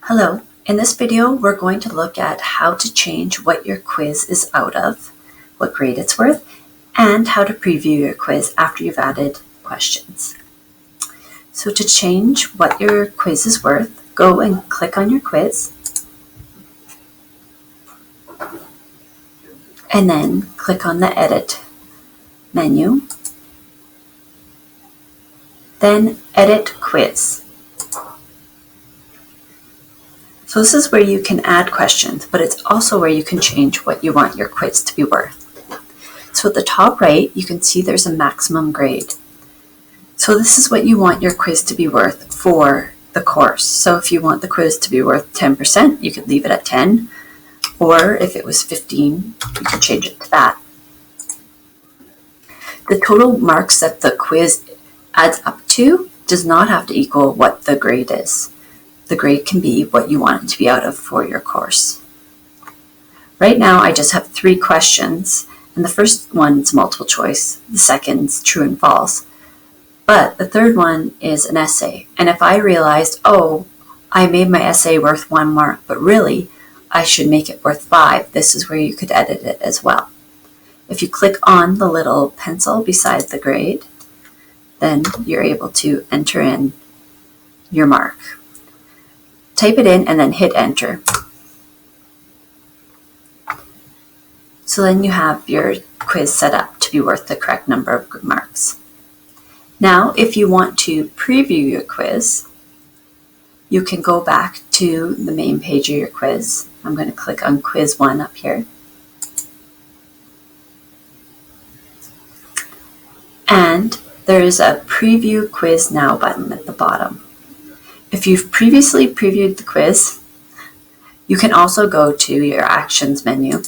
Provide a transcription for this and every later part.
Hello, in this video we're going to look at how to change what your quiz is out of, what grade it's worth, and how to preview your quiz after you've added questions. So to change what your quiz is worth, go and click on your quiz, and then click on the Edit menu, then Edit Quiz. So this is where you can add questions, but it's also where you can change what you want your quiz to be worth. So at the top right, you can see there's a maximum grade. So this is what you want your quiz to be worth for the course. So if you want the quiz to be worth 10%, you could leave it at 10, or if it was 15, you could change it to that. The total marks that the quiz adds up to does not have to equal what the grade is. The grade can be what you want it to be out of for your course. Right now, I just have 3 questions, and the first one's multiple choice, the second's true and false, but the third one is an essay. And if I realized, oh, I made my essay worth 1 mark, but really I should make it worth 5, this is where you could edit it as well. If you click on the little pencil beside the grade, then you're able to enter in your mark. Type it in and then hit enter. So then you have your quiz set up to be worth the correct number of marks. Now, if you want to preview your quiz, you can go back to the main page of your quiz. I'm going to click on quiz 1 up here. And there is a preview quiz now button at the bottom. If you've previously previewed the quiz, you can also go to your Actions menu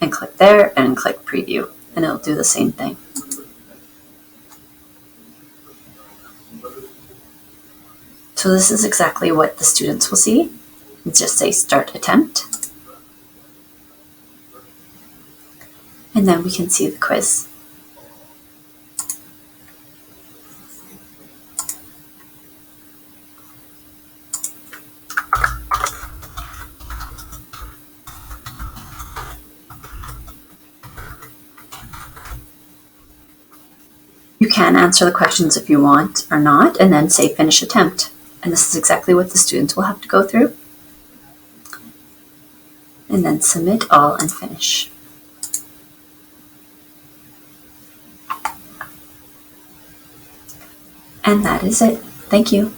and click there and click Preview, and it'll do the same thing. So this is exactly what the students will see. Let's just say Start Attempt. And then we can see the quiz. You can answer the questions if you want or not, and then say Finish Attempt. And this is exactly what the students will have to go through. And then Submit All and Finish. And that is it. Thank you.